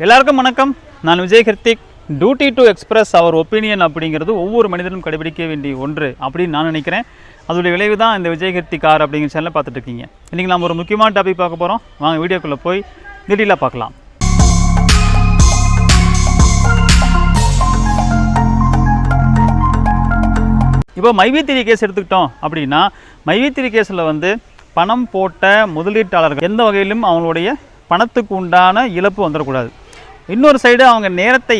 எல்லாருக்கும் வணக்கம். நான் Vijay Kiruthik. Duty to express our opinion அப்படிங்கிறது ஒவ்வொரு மனிதனும் கடைபிடிக்க வேண்டிய ஒன்று அப்படின்னு நான் நினைக்கிறேன். அதோடைய விளைவு தான் இந்த விஜய் கிருத்திக் கார் அப்படிங்கிற சேனலை பார்த்துட்டு இருக்கீங்க. இன்றைக்கி நம்ம ஒரு முக்கியமான டாபிக் பார்க்க போகிறோம். வாங்க வீடியோக்குள்ளே போய் டீட்டெயிலாக பார்க்கலாம். இப்போ மைவி3 கேஸ் எடுத்துக்கிட்டோம் அப்படின்னா, மைவி3 கேஸில் வந்து பணம் போட்ட முதலீட்டாளர்கள் எந்த வகையிலும் அவங்களுடைய பணத்துக்கு உண்டான இழப்பு வந்துடக்கூடாது. இன்னொரு சைடு அவங்க நேரத்தை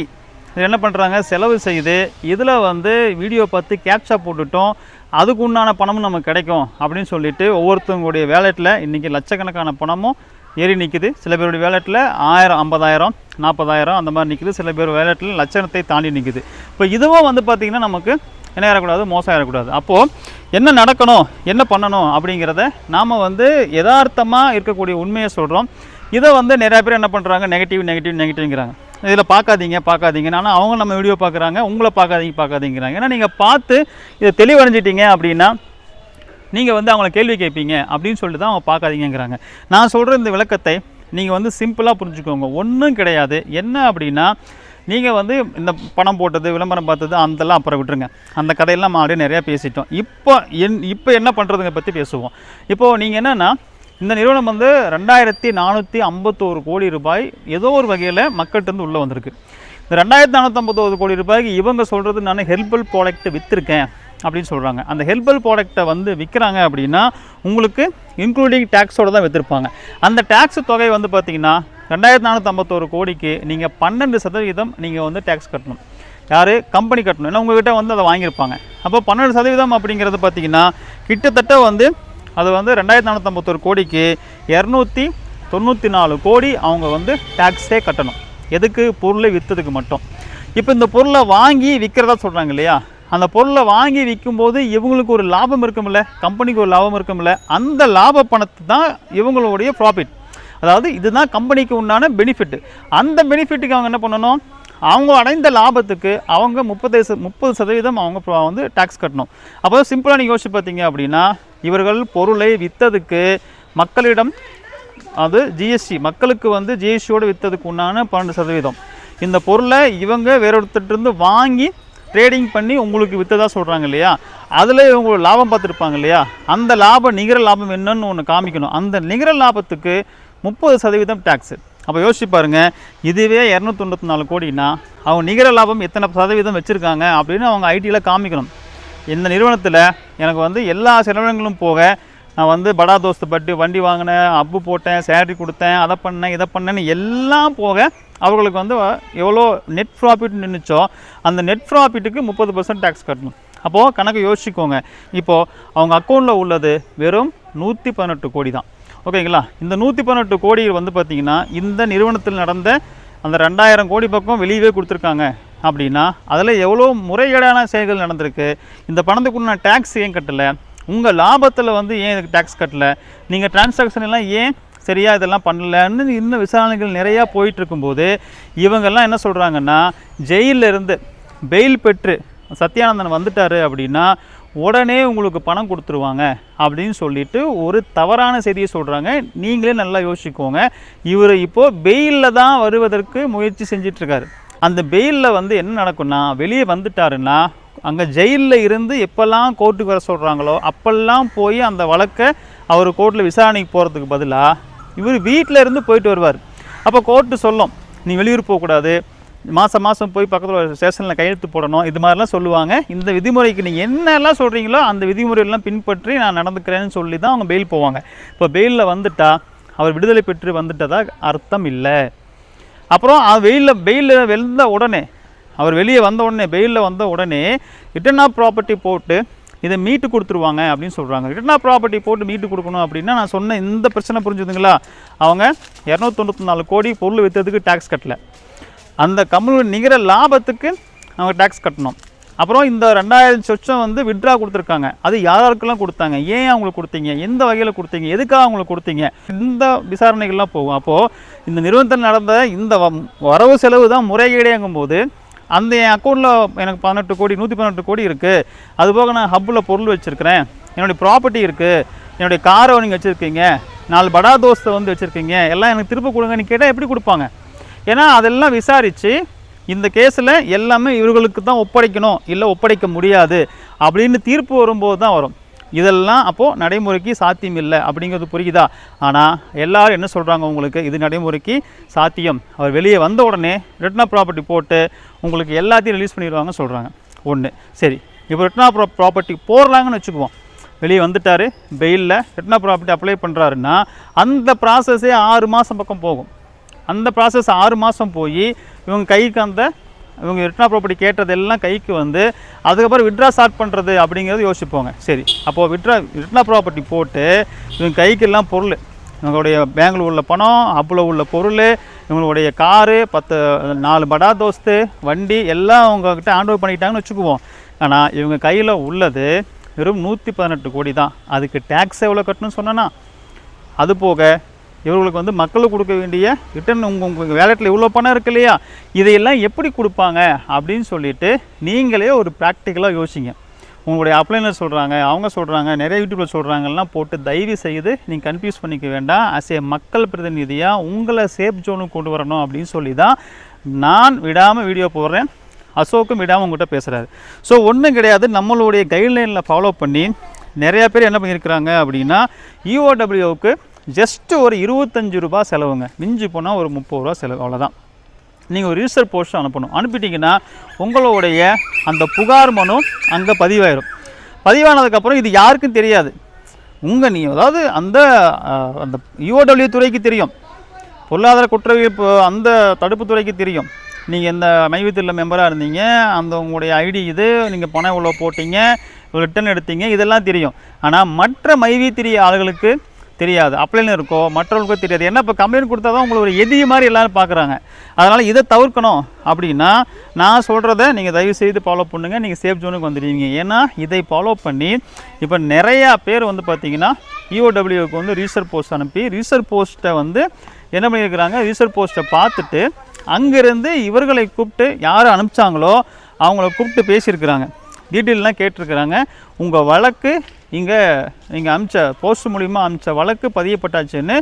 என்ன பண்ணுறாங்க, செலவு செய்து இதில் வந்து வீடியோ பார்த்து கேப்சா போட்டுட்டோம், அதுக்கு உண்டான பணமும் நமக்கு கிடைக்கும் அப்படின்னு சொல்லிட்டு ஒவ்வொருத்தவங்களுடைய வேலெட்டில் இன்றைக்கி லட்சக்கணக்கான பணமும் ஏறி நிற்குது. சில பேருடைய வேலெட்டில் 1000, 50,000, 40,000 அந்த மாதிரி நிற்குது. சில பேர் வேலெட்டில் லட்சணத்தை தாண்டி நிற்குது. இப்போ இதுவும் வந்து பார்த்திங்கன்னா நமக்கு என்ன ஆகிடக்கூடாது, மோசம் ஆகிடக்கூடாது. அப்போது என்ன நடக்கணும், என்ன பண்ணணும் அப்படிங்கிறத நாம் வந்து யதார்த்தமாக இருக்கக்கூடிய உண்மையை சொல்கிறோம். இதை வந்து நிறையா பேர் என்ன பண்ணுறாங்க, நெகட்டிவ்ங்கிறாங்க. இதில் பார்க்காதீங்க. ஆனால் அவங்க நம்ம வீடியோ பார்க்குறாங்க, உங்களை பார்க்காதீங்கிறாங்க. ஏன்னா நீங்கள் பார்த்து இதை தெளிவடைஞ்சிட்டிங்க அப்படின்னா நீங்கள் வந்து அவங்கள கேள்வி கேட்பீங்க அப்படின்னு சொல்லிட்டு தான் அவங்க பார்க்காதீங்கிறாங்க. நான் சொல்கிற இந்த விளக்கத்தை நீங்கள் வந்து சிம்பிளாக புரிஞ்சுக்கோங்க. ஒன்றும் கிடையாது. என்ன அப்படின்னா, நீங்கள் வந்து இந்த பணம் போட்டது, விளம்பரம் பார்த்தது அதெல்லாம் அப்புறம் விட்டுருங்க. அந்த கதையெல்லாம் ஆல்ரெடி நிறையா பேசிட்டோம். இப்போ என்ன பண்ணுறதுங்க பற்றி பேசுவோம். இப்போது நீங்கள் என்னென்னா, இந்த நிறுவனம் வந்து 2451 கோடி ரூபாய் ஏதோ ஒரு வகையில் மக்கள்கிட்ட உள்ளே வந்திருக்கு. இந்த 2451 கோடி ரூபாய்க்கு இவங்க சொல்கிறது, நான் ஹெர்பல் ப்ராடக்ட் விற்றுருக்கேன் அப்படின்னு சொல்கிறாங்க. அந்த ஹெர்பல் ப்ராடக்டை வந்து விற்கிறாங்க அப்படின்னா உங்களுக்கு இன்க்ளூடிங் டேக்ஸோடு தான் விற்றுருப்பாங்க. அந்த டேக்ஸ் தொகை வந்து பார்த்திங்கன்னா 2451 கோடிக்கு நீங்கள் 12% நீங்கள் வந்து டேக்ஸ் கட்டணும். யார்? கம்பெனி கட்டணும். ஏன்னா உங்கள்கிட்ட வந்து அதை வாங்கியிருப்பாங்க. அப்போ 12% அப்படிங்கிறது பார்த்திங்கன்னா கிட்டத்தட்ட வந்து அது வந்து 2451 கோடிக்கு 294 கோடி அவங்க வந்து டேக்ஸே கட்டணும். எதுக்கு? பொருளை விற்றதுக்கு மட்டும். இப்போ இந்த பொருளை வாங்கி விற்கிறதா சொல்கிறாங்க இல்லையா, அந்த பொருளை வாங்கி விற்கும்போது இவங்களுக்கு ஒரு லாபம் இருக்குமில்ல, கம்பெனிக்கு ஒரு லாபம் இருக்குமில்ல, அந்த லாப பணத்தை தான் இவங்களுடைய ப்ராஃபிட். அதாவது இதுதான் கம்பெனிக்கு உண்டான பெனிஃபிட்டு. அந்த பெனிஃபிட்டுக்கு அவங்க என்ன பண்ணணும், அவங்க அடைந்த லாபத்துக்கு அவங்க 30% அவங்க வந்து டேக்ஸ் கட்டணும். அப்போ சிம்பிளாக நீங்கள் யோசிச்சு பார்த்தீங்க அப்படின்னா, இவர்கள் பொருளை விற்றதுக்கு மக்களிடம் அது ஜிஎஸ்டி, மக்களுக்கு வந்து ஜிஎஸ்டியோடு விற்றதுக்கு உண்டான 12%. இந்த பொருளை இவங்க வேறொருத்தருந்து வாங்கி ட்ரேடிங் பண்ணி உங்களுக்கு விற்றதாக சொல்கிறாங்க இல்லையா, அதில் இவங்க லாபம் பார்த்துருப்பாங்க இல்லையா, அந்த லாபம் நிகர லாபம் என்னன்னு ஒன்று காமிக்கணும். அந்த நிகர லாபத்துக்கு 30% டேக்ஸு. அப்போ யோசிச்சு பாருங்கள், இதுவே 294 கோடினா அவங்க நிகர லாபம் எத்தனை சதவீதம் வச்சுருக்காங்க அப்படின்னு அவங்க ஐடியில் காமிக்கணும். இந்த நிறுவனத்தில் எனக்கு வந்து எல்லா செலவினங்களும் போக நான் வந்து படா தோஸ்து பட்டு வண்டி வாங்கினேன், அப்பு போட்டேன், சேலரி கொடுத்தேன், அதை பண்ணேன், இதை பண்ணேன்னு எல்லாம் போக அவர்களுக்கு வந்து எவ்வளோ நெட் ப்ராஃபிட் நின்றுச்சோ அந்த நெட் ப்ராஃபிட்டுக்கு 30% டேக்ஸ் கட்டணும். அப்போது கணக்கு யோசிச்சுக்கோங்க. இப்போது அவங்க அக்கௌண்ட்டில் உள்ளது வெறும் 118 கோடி தான். ஓகேங்களா? இந்த 118 கோடி வந்து பார்த்திங்கன்னா இந்த நிறுவனத்தில் நடந்த அந்த 2000 கோடி பக்கம் வெளியவே கொடுத்துருக்காங்க அப்படின்னா அதில் எவ்வளோ முறைகேடான செயல்கள் நடந்திருக்கு. இந்த பணத்துக்குள்ள டேக்ஸ் ஏன் கட்டலை, உங்கள் லாபத்தில் வந்து ஏன் இதுக்கு டேக்ஸ் கட்டலை, நீங்கள் டிரான்சாக்ஷன் எல்லாம் ஏன் சரியாக இதெல்லாம் பண்ணலன்னு இன்னும் விசாரணைகள் நிறையா போயிட்டுருக்கும்போது இவங்கெல்லாம் என்ன சொல்கிறாங்கன்னா, ஜெயிலில் இருந்து பெயில் பெற்று சத்யானந்தன் வந்துட்டார் அப்படின்னா உடனே உங்களுக்கு பணம் கொடுத்துருவாங்க அப்படின்னு சொல்லிட்டு ஒரு தவறான செய்தியை சொல்கிறாங்க. நீங்களே நல்லா யோசிச்சுக்கோங்க. இவர் இப்போது பெயிலில் தான் வருவதற்கு முயற்சி செஞ்சிட்ருக்காரு. அந்த பெயிலில் வந்து என்ன நடக்கும்னா, வெளியே வந்துட்டாருன்னா அங்கே ஜெயிலில் இருந்து எப்போல்லாம் கோர்ட்டுக்கு வர சொல்கிறாங்களோ அப்போல்லாம் போய் அந்த வழக்கை அவர் கோர்ட்டில் விசாரணைக்கு போகிறதுக்கு பதிலாக இவர் வீட்டில் இருந்து போயிட்டு வருவார். அப்போ கோர்ட்டு சொல்லும், நீ வெளியூர் போகக்கூடாது, மாதம் போய் பக்கத்தில் ஸ்டேஷனில் கையெழுத்து போடணும், இது மாதிரிலாம் சொல்லுவாங்க. இந்த விதிமுறைக்கு நீங்கள் என்னெல்லாம் சொல்கிறீங்களோ அந்த விதிமுறையெல்லாம் பின்பற்றி நான் நடந்துக்கிறேன்னு சொல்லி தான் அவங்க பெயில் போவாங்க. இப்போ பெயிலில் வந்துட்டால் அவர் விடுதலை பெற்று வந்துட்டதாக அர்த்தம் இல்லை. அப்புறம் பெயிலில் வந்த உடனே, அவர் வெளியே வந்த உடனே, பெயிலில் வந்த உடனே ரிட்டர்ன் ஆஃப் ப்ராப்பர்ட்டி போட்டு இதை மீட்டு கொடுத்துருவாங்க அப்படின்னு சொல்கிறாங்க. ரிட்டர்ன் ஆஃப் ப்ராப்பர்ட்டி போட்டு மீட்டு கொடுக்கணும் அப்படின்னா நான் சொன்ன இந்த பிரச்சனை புரிஞ்சுதுங்களா, அவங்க 294 கோடி பொருள் விற்றதுக்கு டேக்ஸ் கட்டலை, அந்த கம்பெனியோட நிகர லாபத்துக்கு அவங்க டேக்ஸ் கட்டணும். அப்புறம் இந்த 2000 சொச்சம் வந்து விட்ரா கொடுத்துருக்காங்க. அது யாருக்கெல்லாம் கொடுத்தாங்க, ஏன் அவங்களுக்கு கொடுத்தீங்க, எந்த வகையில் கொடுத்தீங்க, எதுக்காக அவங்களுக்கு கொடுத்தீங்க, இந்த விசாரணைகள்லாம் போகும். அப்போது இந்த நிறுவனத்தில் நடந்த இந்த வரவு செலவு தான் முறைகேடேங்கும்போது அந்த என் அக்கௌண்ட்டில் எனக்கு 118 கோடி இருக்குது, அதுபோக நான் ஹப்பில் பொருள் வச்சுருக்கிறேன், என்னுடைய ப்ராப்பர்ட்டி இருக்குது, என்னுடைய காரை நீங்கள் வச்சுருக்கீங்க, 4 படா தோஸ்தை வந்து வச்சுருக்கீங்க, எல்லாம் எனக்கு திருப்ப கொடுங்கன்னு கேட்டால் எப்படி கொடுப்பாங்க? ஏன்னா அதெல்லாம் விசாரித்து இந்த கேஸில் எல்லாமே இவர்களுக்கு தான் ஒப்படைக்கணும், இல்லை ஒப்படைக்க முடியாது அப்படின்னு தீர்ப்பு வரும்போது தான் வரும். இதெல்லாம் அப்போது நடைமுறைக்கு சாத்தியம் இல்லை அப்படிங்கிறது புரியுதா? ஆனால் எல்லோரும் என்ன சொல்கிறாங்க, உங்களுக்கு இது நடைமுறைக்கு சாத்தியம், அவர் வெளியே வந்த உடனே ரிட்டன் ஆஃப் ப்ராப்பர்ட்டி போட்டு உங்களுக்கு எல்லாத்தையும் ரிலீஸ் பண்ணிடுவாங்கன்னு சொல்கிறாங்க. ஒன்று. சரி, இப்போ ரிட்டன் ஆஃப் ப்ராப்பர்ட்டி போடுறாங்கன்னு வச்சுக்குவோம், வெளியே வந்துட்டார், பெயிலில் ரிட்டன் ஆஃப் ப்ராப்பர்ட்டி அப்ளை பண்ணுறாருன்னா அந்த ப்ராசஸே 6 மாதம் பக்கம் போகும். அந்த ப்ராசஸ் 6 மாதம் போய் இவங்க கைக்கு இவங்க ரிட்டன் ஆஃப் ப்ராப்பர்ட்டி கேட்டதெல்லாம் கைக்கு வந்து அதுக்கப்புறம் விட்ரா ஸ்டார்ட் பண்ணுறது அப்படிங்கிறது யோசிப்போங்க. சரி, அப்போது ரிட்டன் ஆஃப் ப்ராப்பர்ட்டி போட்டு இவங்க கைக்கெல்லாம் பொருள், இவங்களுடைய பேங்கில் உள்ள பணம், அப்பில் உள்ள பொருள், இவங்களுடைய காரு, 4 படா தோஸ்து வண்டி எல்லாம் அவங்கக்கிட்ட ஹேண்ட் ஓவர் பண்ணிக்கிட்டாங்கன்னு வச்சுக்குவோம். ஆனால் இவங்க கையில் உள்ளது வெறும் 118 கோடி தான். அதுக்கு டேக்ஸ் எவ்வளோ கட்டணும்னு சொன்னேன்னா, அது போக இவர்களுக்கு வந்து மக்களுக்கு கொடுக்க வேண்டிய ரிட்டர்ன் உங்கள் வேலெட்டில் இவ்வளோ பணம் இருக்கு இல்லையா, இதையெல்லாம் எப்படி கொடுப்பாங்க அப்படின்னு சொல்லிட்டு நீங்களே ஒரு ப்ராக்டிக்கலாக யோசிங்க. உங்களுடைய அப்ளைனர் சொல்கிறாங்க, அவங்க சொல்கிறாங்க, நிறைய யூடியூப்பில் சொல்கிறாங்கலாம் போட்டு தயவு செய்து நீங்கள் கன்ஃபியூஸ் பண்ணிக்க வேண்டாம். ஆஸ் ஏ மக்கள் பிரதிநிதியாக உங்களை சேஃப் ஜோனுக்கு கொண்டு வரணும் அப்படின்னு சொல்லி தான் நான் விடாமல் வீடியோ போடுறேன். அசோக்கும் விடாமல் உங்கள்கிட்ட பேசுகிறாரு. ஸோ ஒன்றும் கிடையாது, நம்மளுடைய கைட்லைனில் ஃபாலோ பண்ணி நிறையா பேர் என்ன பண்ணியிருக்கிறாங்க அப்படின்னா, இஓடபிள்யூவுக்கு ஜஸ்ட்டு ஒரு 25 ரூபா செலவுங்க, மிஞ்சி போனால் ஒரு 30 ரூபா செலவு, அவ்வளோதான். நீங்கள் ஒரு ரிஜிஸ்டர் போஸ்ட் அனுப்பணும். அனுப்பிட்டிங்கன்னா உங்களுடைய அந்த புகார் மனு அங்கே பதிவாயிடும். பதிவானதுக்கப்புறம் இது யாருக்கும் தெரியாது. நீ அதாவது அந்த அந்த இஓடபிள்யூ துறைக்கு தெரியும், பொருளாதார குற்றவியல் அந்த தடுப்பு துறைக்கு தெரியும். நீங்கள் எந்த மைவித்தில் மெம்பராக இருந்தீங்க, அந்த உங்களுடைய ஐடி இது, நீங்கள் பணம் இவ்வளோ போட்டிங்க, ரிட்டன் எடுத்தீங்க, இதெல்லாம் தெரியும். ஆனால் மற்ற மைவி ஆளுகளுக்கு தெரியாது, அப்ளைன்னு இருக்கோ மற்றவர்களுக்கும் தெரியாது. ஏன்னா இப்போ கம்ப்ளைண்ட் கொடுத்தா தான் உங்களை ஒரு எதிரி மாதிரி எல்லோரும் பார்க்குறாங்க. அதனால் இதை தவிர்க்கணும் அப்படின்னா நான் சொல்கிறத நீங்கள் தயவுசெய்து ஃபாலோ பண்ணுங்கள், நீங்கள் சேஃப் ஜோனுக்கு வந்துடுவீங்க. ஏன்னா இதை ஃபாலோ பண்ணி இப்போ நிறையா பேர் வந்து பார்த்திங்கன்னா இஓடபிள்யூக்கு வந்து ரிஜிஸ்டர் போஸ்ட் அனுப்பி ரிஜிஸ்டர் போஸ்ட்டை வந்து என்ன பண்ணியிருக்கிறாங்க, ரிஜிஸ்டர் போஸ்ட்டை பார்த்துட்டு அங்கேருந்து இவர்களை கூப்பிட்டு யார் அனுப்பிச்சாங்களோ அவங்கள கூப்பிட்டு பேசியிருக்கிறாங்க, டீட்டெயிலெலாம் கேட்டிருக்கிறாங்க. உங்கள் வழக்கு இங்கே நீங்கள் அனுப்பிச்ச போஸ்ட் மூலிமா அனுப்பிச்ச வழக்கு பதியப்பட்டாச்சுன்னு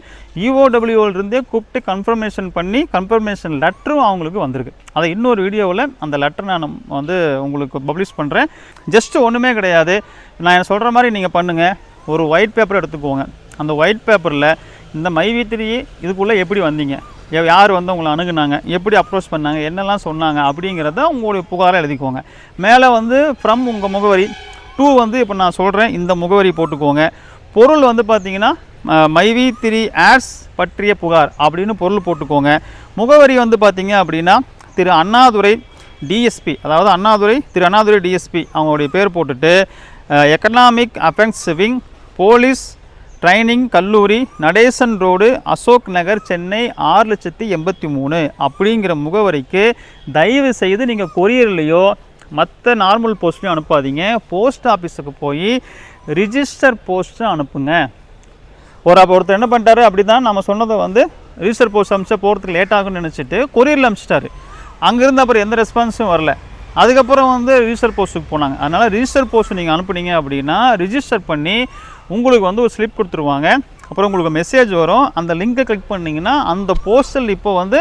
இஓடபிள்யூவிலிருந்தே கூப்பிட்டு கன்ஃபர்மேஷன் பண்ணி கன்ஃபர்மேஷன் லெட்டரும் அவங்களுக்கு வந்திருக்கு. அதை இன்னொரு வீடியோவில் அந்த லெட்டர் நான் வந்து உங்களுக்கு பப்ளிஷ் பண்ணுறேன். ஜஸ்ட்டு ஒன்றுமே கிடையாது, நான் சொல்கிற மாதிரி நீங்கள் பண்ணுங்கள். ஒரு ஒயிட் பேப்பர் எடுத்துக்கோங்க. அந்த ஒயிட் பேப்பரில் இந்த மைவி3 இதுக்குள்ளே எப்படி வந்தீங்க, யார் வந்து உங்களை அணுகுனாங்க, எப்படி அப்ரோச் பண்ணாங்க, என்னெல்லாம் சொன்னாங்க அப்படிங்கிறத உங்களுடைய புகாரை எழுதிக்கோங்க. மேலே வந்து ஃப்ரம் உங்கள் முகவரி டூ வந்து இப்போ நான் சொல்கிறேன் இந்த முகவரி போட்டுக்கோங்க. பொருள் வந்து பார்த்தீங்கன்னா மைவி3 ஆட்ஸ் பற்றிய புகார் அப்படின்னு பொருள் போட்டுக்கோங்க. முகவரி வந்து பார்த்தீங்க அப்படின்னா திரு அண்ணாதுரை டிஎஸ்பி, அதாவது திரு அண்ணாதுரை டிஎஸ்பி அவங்களுடைய பேர் போட்டுட்டு economic offence wing police training கல்லூரி, நடேசன் ரோடு, அசோக் நகர், சென்னை 6,83,000 அப்படிங்கிற முகவரிக்கு தயவு செய்து நீங்கள் கொரியர்லேயோ மற்ற நார்மல் போஸ்ட்லையும் அனுப்பாதீங்க. போஸ்ட் ஆஃபீஸுக்கு போய் ரிஜிஸ்டர் போஸ்ட்டு அனுப்புங்க. ஒருத்தர் என்ன பண்ணிட்டாரு, அப்படி தான் நம்ம சொன்னதை வந்து ரிஜிஸ்டர் போஸ்ட் அனுப்பிச்சா போகிறதுக்கு லேட் ஆகும்னு நினச்சிட்டு கொரியரில் அனுப்பிச்சிட்டாரு. அங்கேருந்து அப்புறம் எந்த ரெஸ்பான்ஸும் வரல. அதுக்கப்புறம் வந்து ரிஜிஸ்டர் போஸ்ட்டுக்கு போனாங்க. அதனால் ரிஜிஸ்டர் போஸ்ட் நீங்கள் அனுப்புனீங்க அப்படின்னா ரிஜிஸ்டர் பண்ணி உங்களுக்கு வந்து ஒரு ஸ்லிப் கொடுத்துருவாங்க. அப்புறம் உங்களுக்கு மெசேஜ் வரும். அந்த லிங்கை கிளிக் பண்ணிங்கன்னா அந்த போஸ்டல் இப்போ வந்து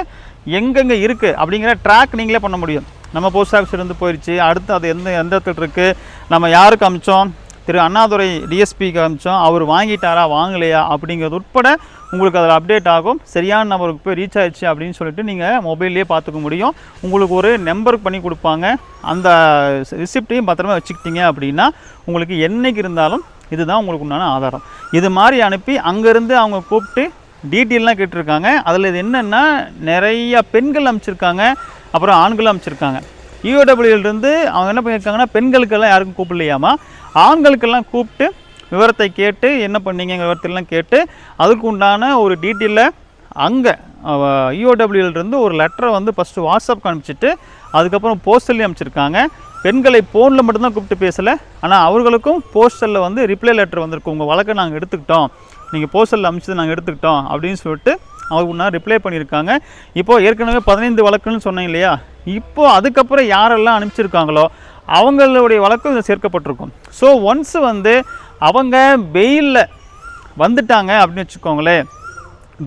எங்கெங்கே இருக்குது அப்படிங்கிற ட்ராக் நீங்களே பண்ண முடியும். நம்ம போஸ்ட் ஆஃபீஸ்லேருந்து போயிடுச்சு, அடுத்து அது எந்த இடத்துல இருக்குது, நம்ம யாருக்கு அமிச்சோம், திரு அண்ணாதுரை டிஎஸ்பிக்கு அமிச்சோம், அவர் வாங்கிட்டாரா வாங்கலையா அப்படிங்கிறது உட்பட உங்களுக்கு அதில் அப்டேட் ஆகும். சரியான நம்பருக்கு போய் ரீச் ஆயிடுச்சு அப்படின்னு சொல்லிட்டு நீங்கள் மொபைல்லேயே பார்த்துக்க முடியும். உங்களுக்கு ஒரு நம்பர் பண்ணி கொடுப்பாங்க. அந்த ரிசிப்டையும் பத்திரமா வச்சுக்கிட்டீங்க அப்படின்னா உங்களுக்கு என்றைக்கு இருந்தாலும் இதுதான் உங்களுக்கு உண்டான ஆதாரம். இது மாதிரி அனுப்பி அங்கேருந்து அவங்க கூப்பிட்டு டீட்டெயிலாம் கேட்டிருக்காங்க. அதில் இது என்னென்னா நிறையா பெண்கள் அனுப்பிச்சிருக்காங்க, அப்புறம் ஆண்கள் அனுப்பிச்சிருக்காங்க. இஓடபிள்யூலேருந்து அவங்க என்ன பண்ணியிருக்காங்கன்னா பெண்களுக்கெல்லாம் யாருக்கும் கூப்பிடலையாமா, ஆண்களுக்கெல்லாம் கூப்பிட்டு விவரத்தை கேட்டு என்ன பண்ணீங்க விவரத்தெல்லாம் கேட்டு அதுக்கு உண்டான ஒரு டீட்டெயிலில் அங்கே இஓடபிள்யூலேருந்து ஒரு லெட்டரை வந்து ஃபஸ்ட்டு வாட்ஸ்அப் அனுப்பிச்சிட்டு அதுக்கப்புறம் போஸ்டல்லையும் அனுப்பிச்சிருக்காங்க. பெண்களை ஃபோனில் மட்டும்தான் கூப்பிட்டு பேசலை, ஆனால் அவர்களுக்கும் போஸ்டலில் வந்து ரிப்ளை லெட்டர் வந்திருக்கு, உங்கள் வழக்கை நாங்கள் எடுத்துக்கிட்டோம், நீங்கள் போஸ்டலில் அனுப்பிச்சது நாங்கள் எடுத்துக்கிட்டோம் அப்படின்னு சொல்லிட்டு அவங்க ஒன்றா ரிப்ளை பண்ணியிருக்காங்க. இப்போது ஏற்கனவே 15 வழக்குன்னு சொன்னேன் இல்லையா, இப்போது அதுக்கப்புறம் யாரெல்லாம் அனுப்பிச்சிருக்காங்களோ அவங்களுடைய வழக்கும் இதில் சேர்க்கப்பட்டிருக்கும். ஸோ ஒன்ஸ் வந்து அவங்க பெயிலில் வந்துட்டாங்க அப்படின்னு வச்சுக்கோங்களேன்,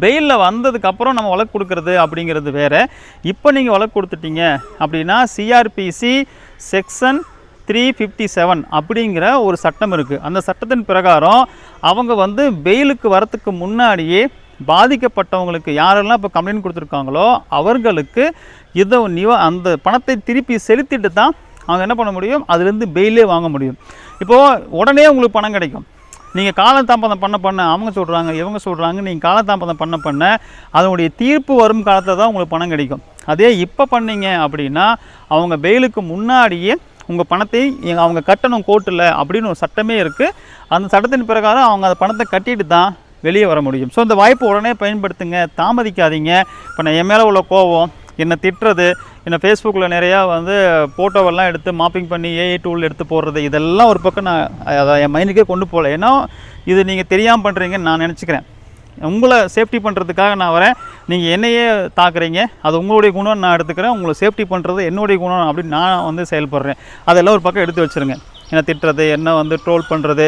பெயிலில் வந்ததுக்கப்புறம் நம்ம வழக்கு கொடுக்குறது அப்படிங்கிறது வேறு. இப்போ நீங்கள் வழக்கு கொடுத்துட்டீங்க அப்படின்னா சிஆர்பிசி செக்ஷன் 357 அப்படிங்கிற ஒரு சட்டம் இருக்குது. அந்த சட்டத்தின் பிரகாரம் அவங்க வந்து பெயிலுக்கு வரத்துக்கு முன்னாடியே பாதிக்கப்பட்டவங்களுக்கு யாரெல்லாம் இப்போ கம்ப்ளைண்ட் கொடுத்துருக்காங்களோ அவர்களுக்கு இதை அந்த பணத்தை திருப்பி செலுத்திட்டு தான் அவங்க என்ன பண்ண முடியும், அதுலேருந்து பெயிலே வாங்க முடியும். இப்போது உடனே உங்களுக்கு பணம் கிடைக்கும். நீங்கள் காலதாமதம் பண்ண அவங்க சொல்கிறாங்க இவங்க சொல்கிறாங்க, நீங்கள் காலதாமதம் பண்ண அதனுடைய தீர்ப்பு வரும் காலத்தில் தான் உங்களுக்கு பணம் கிடைக்கும். அதே இப்போ பண்ணீங்க அப்படின்னா அவங்க பெயிலுக்கு முன்னாடியே உங்கள் பணத்தை அவங்க கட்டணும் கோர்ட்டில் அப்படின்னு ஒரு சட்டமே இருக்குது. அந்த சட்டத்தின் பிரகாரம் அவங்க அந்த பணத்தை கட்டிட்டு தான் வெளியே வர முடியும். ஸோ இந்த வாய்ப்பு உடனே பயன்படுத்துங்க, தாமதிக்காதீங்க. இப்போ நான் என் மேலே உள்ள கோபம், என்னை திட்டுறது, என்னை ஃபேஸ்புக்கில் நிறையா வந்து ஃபோட்டோவெல்லாம் எடுத்து மாப்பிங் பண்ணி ஏஐ டூல் எடுத்து போடுறது, இதெல்லாம் ஒரு பக்கம் நான் அதை என் மைண்டுக்கே கொண்டு போகல. ஏன்னா இது நீங்கள் தெரியாமல் பண்ணுறீங்கன்னு நான் நினச்சிக்கிறேன். உங்களை சேஃப்டி பண்ணுறதுக்காக நான் வரேன். நீங்கள் என்னையே தாக்குறீங்க, அது உங்களுடைய குணம் நான் எடுத்துக்கிறேன். உங்களை சேஃப்டி பண்ணுறது என்னுடைய குணம் அப்படின்னு நான் வந்து செயல்படுறேன். அதெல்லாம் ஒரு பக்கம் எடுத்து வச்சுருங்க. என்னை திட்டுறது, என்ன வந்து ட்ரோல் பண்ணுறது,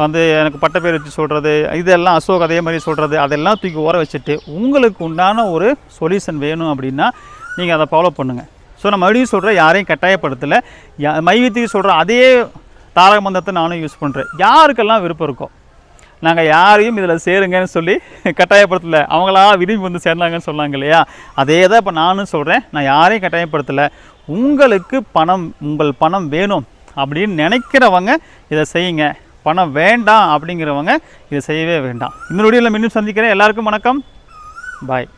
வந்து எனக்கு பட்ட பேர் வச்சு சொல்கிறது, இதெல்லாம் அசோக் அதே மாதிரி சொல்கிறது, அதெல்லாம் தூக்கி ஓர வச்சுட்டு உங்களுக்கு உண்டான ஒரு சொல்யூஷன் வேணும் அப்படின்னா நீங்கள் அதை ஃபாலோ பண்ணுங்கள். ஸோ நான் மறுபடியும் சொல்கிறேன், யாரையும் கட்டாயப்படுத்தலை. மைவித்திக்கு சொல்கிற அதே தாரக மந்திரத்தை நானும் யூஸ் பண்ணுறேன். யாருக்கெல்லாம் விருப்பம் இருக்கோ, நாங்கள் யாரையும் இதில் சேருங்கன்னு சொல்லி கட்டாயப்படுத்தலை. அவங்களா விரும்பி வந்து சேர்ந்தாங்கன்னு சொன்னாங்க இல்லையா, அதே தான் இப்போ நானும் சொல்கிறேன். நான் யாரையும் கட்டாயப்படுத்தலை. உங்களுக்கு உங்கள் பணம் வேணும் அப்படின்னு நினைக்கிறவங்க இதை செய்யுங்க. பணம் வேண்டாம் அப்படிங்கிறவங்க இதை செய்யவே வேண்டாம். இன்னொரு வீடியோவில் மீண்டும் சந்திக்கிறேன். எல்லாருக்கும் வணக்கம். பாய்.